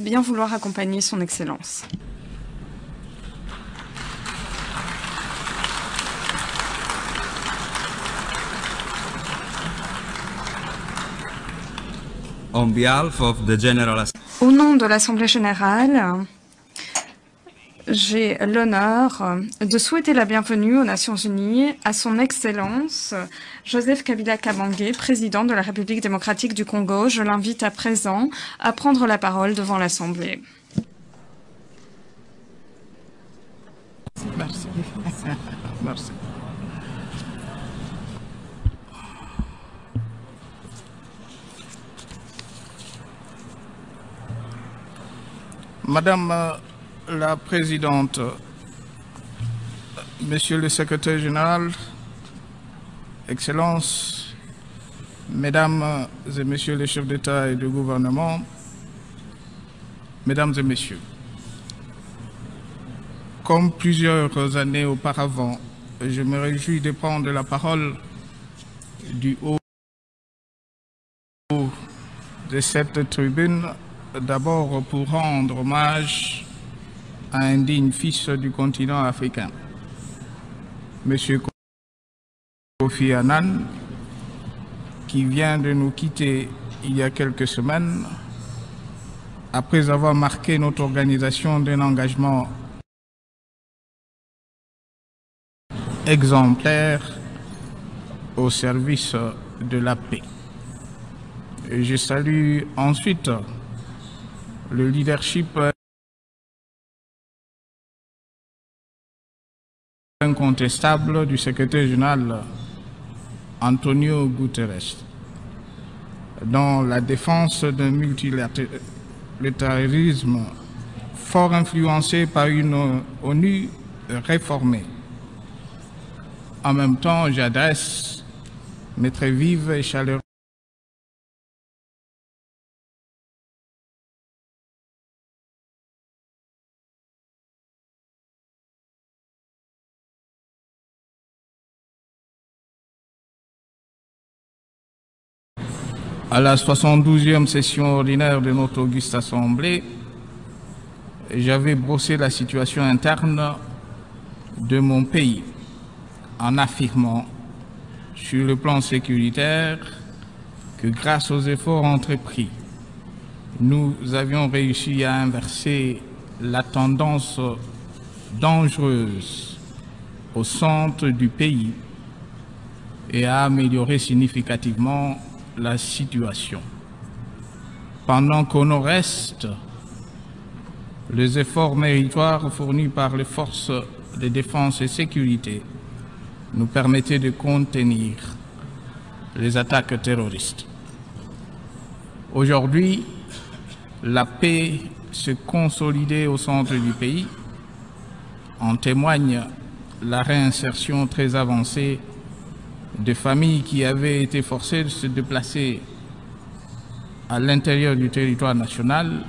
bien vouloir accompagner son Excellence. On behalf of the General Assembly, Au nom de l'Assemblée générale, j'ai l'honneur de souhaiter la bienvenue aux Nations unies à son Excellence Joseph Kabila Kabange, président de la République démocratique du Congo. Je l'invite à présent à prendre la parole devant l'Assemblée. Merci. Merci. Madame la Présidente, Monsieur le Secrétaire général, Excellences, Mesdames et Messieurs les chefs d'État et de gouvernement, Mesdames et Messieurs, comme plusieurs années auparavant, je me réjouis de prendre la parole du haut de cette tribune, d'abord pour rendre hommage à un digne fils du continent africain, M. Kofi Annan, qui vient de nous quitter il y a quelques semaines, après avoir marqué notre organisation d'un engagement exemplaire au service de la paix. Et je salue ensuite le leadership incontestable du secrétaire général Antonio Guterres dans la défense d'un multilatéralisme fort influencé par une ONU réformée. En même temps, j'adresse mes très vives et chaleureuses à la 72e session ordinaire de notre auguste Assemblée. J'avais brossé la situation interne de mon pays en affirmant sur le plan sécuritaire que grâce aux efforts entrepris, nous avions réussi à inverser la tendance dangereuse au centre du pays et à améliorer significativement la situation. Pendant qu'au nord-est, les efforts méritoires fournis par les forces de défense et sécurité nous permettaient de contenir les attaques terroristes. Aujourd'hui, la paix se consolidait au centre du pays. En témoigne la réinsertion très avancée de familles qui avaient été forcées de se déplacer à l'intérieur du territoire national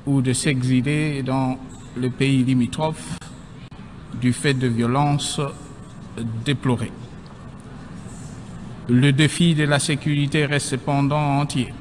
ou de s'exiler dans le pays limitrophe du fait de violences déplorées. Le défi de la sécurité reste cependant entier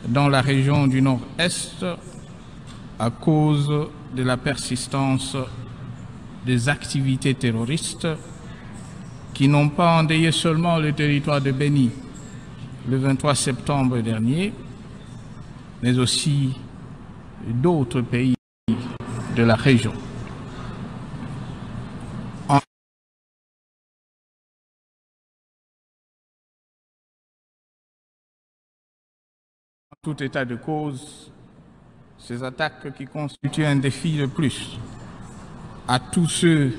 dans la région du Nord-Est à cause de la persistance des activités terroristes qui n'ont pas endeuillé seulement le territoire de Béni le 23 septembre dernier, mais aussi d'autres pays de la région. En tout état de cause, ces attaques qui constituent un défi de plus à tous ceux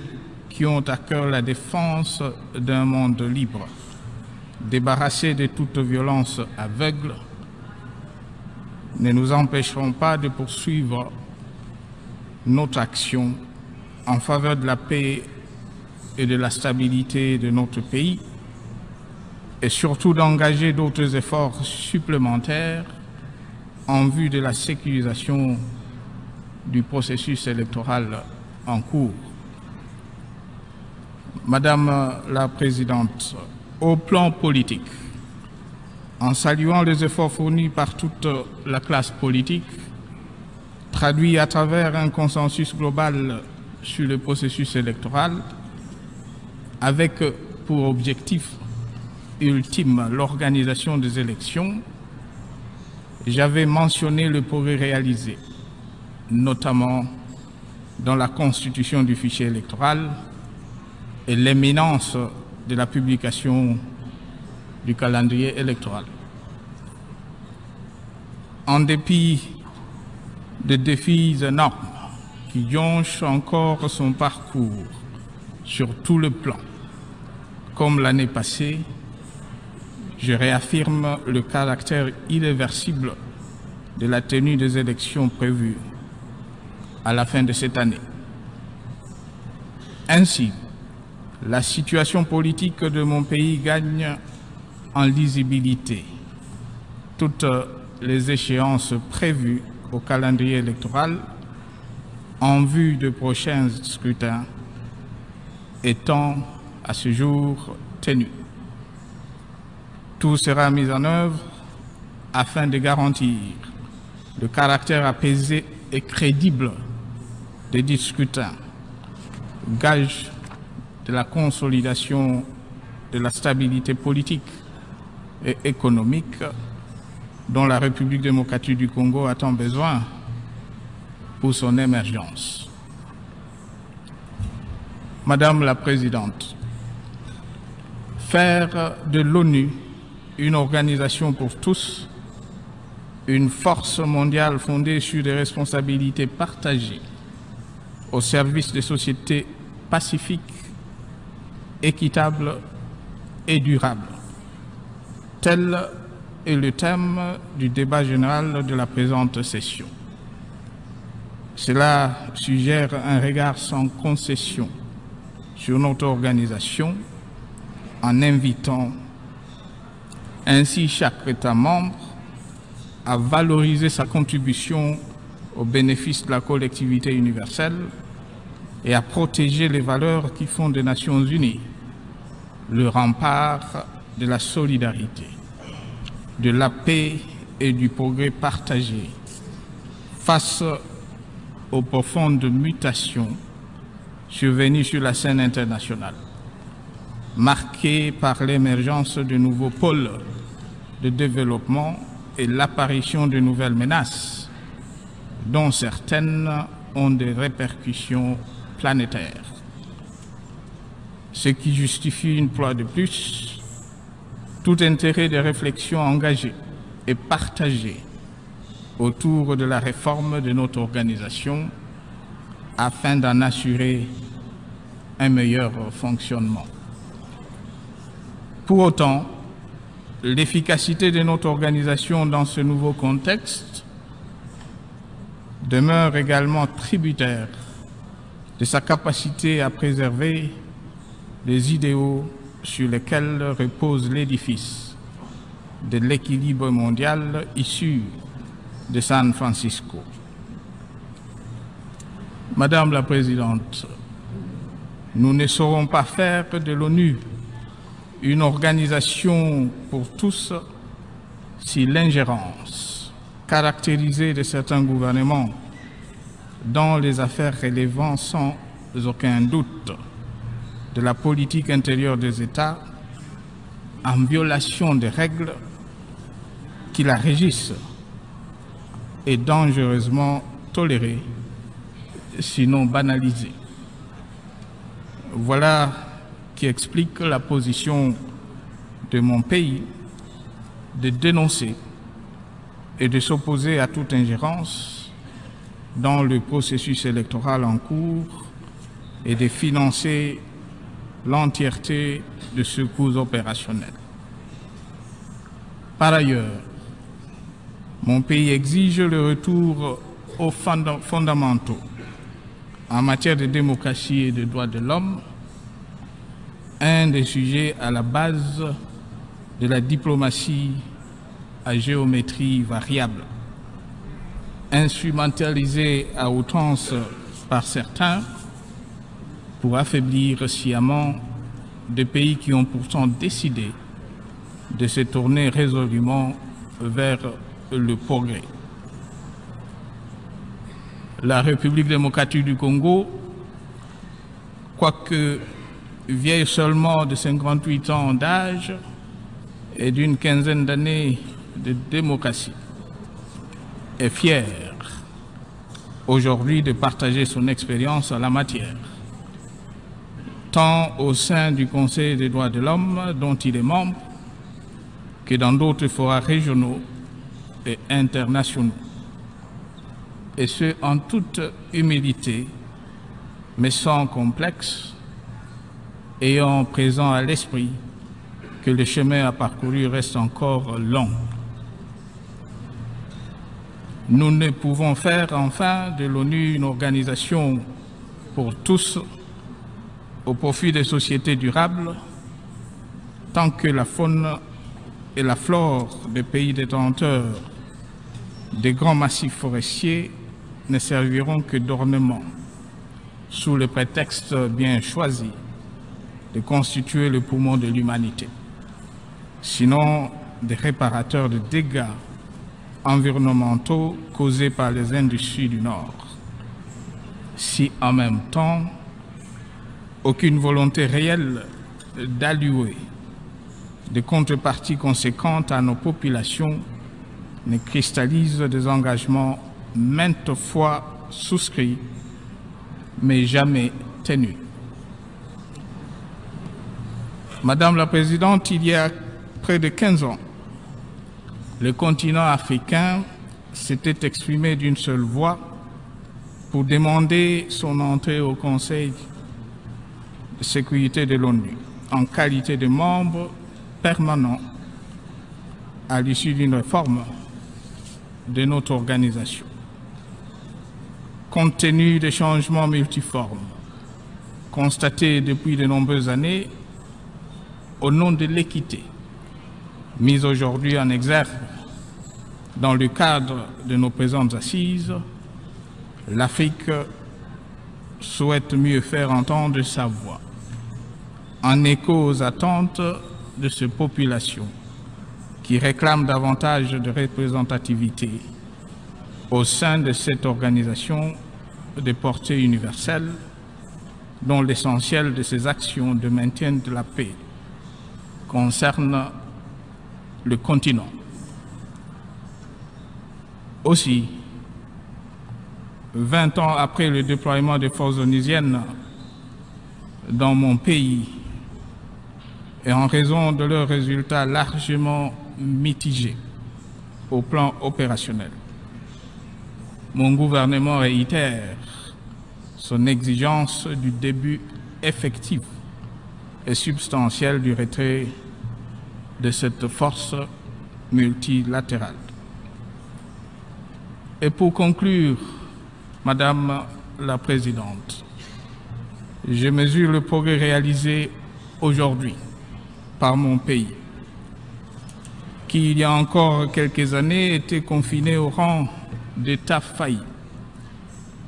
qui ont à cœur la défense d'un monde libre, débarrassé de toute violence aveugle, ne nous empêcheront pas de poursuivre notre action en faveur de la paix et de la stabilité de notre pays et surtout d'engager d'autres efforts supplémentaires en vue de la sécurisation du processus électoral en cours. Madame la Présidente, au plan politique, en saluant les efforts fournis par toute la classe politique, traduits à travers un consensus global sur le processus électoral, avec pour objectif ultime l'organisation des élections, j'avais mentionné le progrès réalisé, notamment dans la constitution du fichier électoral et l'imminence de la publication du calendrier électoral. En dépit des défis énormes qui jonchent encore son parcours sur tout le plan, comme l'année passée, je réaffirme le caractère irréversible de la tenue des élections prévues à la fin de cette année. Ainsi, la situation politique de mon pays gagne en lisibilité. Toutes les échéances prévues au calendrier électoral en vue de prochains scrutins étant à ce jour tenues. Tout sera mis en œuvre afin de garantir le caractère apaisé et crédible des scrutins, gage de la consolidation de la stabilité politique et économique dont la République démocratique du Congo a tant besoin pour son émergence. Madame la Présidente, faire de l'ONU une organisation pour tous, une force mondiale fondée sur des responsabilités partagées au service des sociétés pacifiques, équitables et durables. Tel est le thème du débat général de la présente session. Cela suggère un regard sans concession sur notre organisation en invitant ainsi chaque État membre à valoriser sa contribution au bénéfice de la collectivité universelle et à protéger les valeurs qui font des Nations Unies le rempart de la solidarité, de la paix et du progrès partagé face aux profondes mutations survenues sur la scène internationale, marquées par l'émergence de nouveaux pôles de développement et l'apparition de nouvelles menaces, dont certaines ont des répercussions planétaires. Ce qui justifie une fois de plus tout intérêt de réflexion engagée et partagée autour de la réforme de notre organisation afin d'en assurer un meilleur fonctionnement. Pour autant, l'efficacité de notre organisation dans ce nouveau contexte demeure également tributaire de sa capacité à préserver les idéaux sur lesquels repose l'édifice de l'équilibre mondial issu de San Francisco. Madame la Présidente, nous ne saurons pas faire de l'ONU une organisation pour tous si l'ingérence caractérisée de certains gouvernements dans les affaires relevant sans aucun doute de la politique intérieure des États, en violation des règles qui la régissent, est dangereusement tolérée, sinon banalisée. Voilà qui explique la position de mon pays de dénoncer et de s'opposer à toute ingérence dans le processus électoral en cours et de financer l'entièreté de ce coût opérationnel. Par ailleurs, mon pays exige le retour aux fondamentaux en matière de démocratie et de droits de l'homme, un des sujets à la base de la diplomatie à géométrie variable, instrumentalisée à outrance par certains pour affaiblir sciemment des pays qui ont pourtant décidé de se tourner résolument vers le progrès. La République démocratique du Congo, quoique vieille seulement de 58 ans d'âge et d'une quinzaine d'années de démocratie, est fière aujourd'hui de partager son expérience en la matière, tant au sein du Conseil des droits de l'homme dont il est membre, que dans d'autres forats régionaux et internationaux. Et ce, en toute humilité, mais sans complexe, ayant présent à l'esprit que le chemin à parcourir reste encore long. Nous ne pouvons faire enfin de l'ONU une organisation pour tous au profit des sociétés durables tant que la faune et la flore des pays détenteurs des grands massifs forestiers ne serviront que d'ornement sous le prétexte bien choisi de constituer le poumon de l'humanité, sinon des réparateurs de dégâts environnementaux causés par les industries du Nord. Si en même temps, aucune volonté réelle d'allouer des contreparties conséquentes à nos populations ne cristallise des engagements maintes fois souscrits, mais jamais tenus. Madame la Présidente, il y a près de 15 ans, le continent africain s'était exprimé d'une seule voix pour demander son entrée au Conseil de sécurité de l'ONU en qualité de membre permanent à l'issue d'une réforme de notre organisation. Compte tenu des changements multiformes constatés depuis de nombreuses années, au nom de l'équité, mise aujourd'hui en exergue dans le cadre de nos présentes assises, l'Afrique souhaite mieux faire entendre sa voix, en écho aux attentes de ces populations qui réclament davantage de représentativité au sein de cette organisation de portée universelle, dont l'essentiel de ses actions de maintien de la paix concerne le continent. Aussi, 20 ans après le déploiement des forces onusiennes dans mon pays, et en raison de leurs résultats largement mitigés au plan opérationnel, mon gouvernement réitère son exigence du début effectif et substantiel du retrait de cette force multilatérale. Et pour conclure, Madame la Présidente, je mesure le progrès réalisé aujourd'hui par mon pays, qui il y a encore quelques années était confiné au rang d'État failli,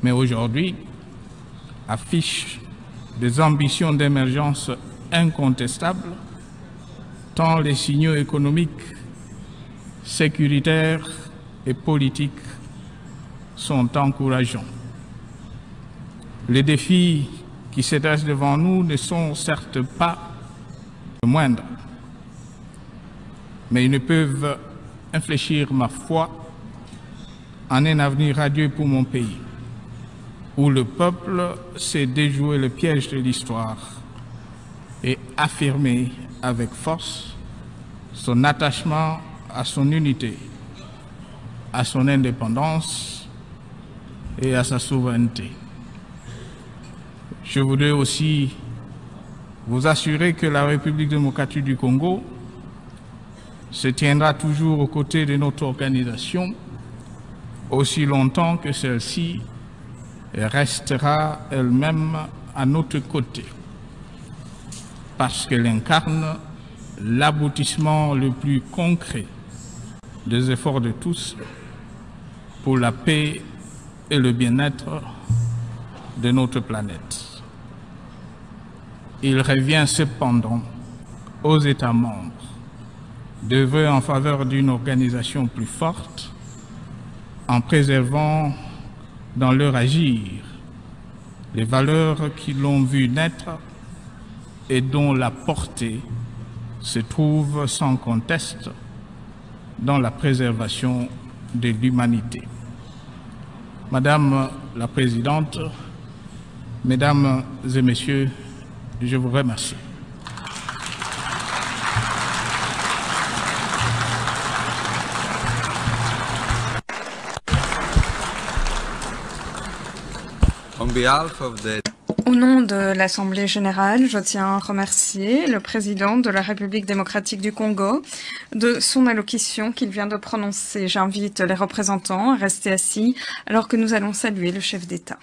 mais aujourd'hui affiche des ambitions d'émergence incontestables, tant les signaux économiques, sécuritaires et politiques sont encourageants. Les défis qui se dressent devant nous ne sont certes pas moindres, mais ils ne peuvent infléchir ma foi en un avenir radieux pour mon pays, où le peuple sait déjouer le piège de l'histoire et affirmer avec force son attachement à son unité, à son indépendance et à sa souveraineté. Je voudrais aussi vous assurer que la République démocratique du Congo se tiendra toujours aux côtés de notre organisation aussi longtemps que celle-ci restera elle-même à notre côté, parce qu'elle incarne l'aboutissement le plus concret des efforts de tous pour la paix et le bien-être de notre planète. Il revient cependant aux États membres d'œuvrer en faveur d'une organisation plus forte en préservant dans leur agir les valeurs qui l'ont vu naître et dont la portée se trouve sans conteste dans la préservation de l'humanité. Madame la Présidente, Mesdames et Messieurs, je vous remercie. On behalf of the Au nom de l'Assemblée générale, je tiens à remercier le président de la République démocratique du Congo de son allocution qu'il vient de prononcer. J'invite les représentants à rester assis alors que nous allons saluer le chef d'État.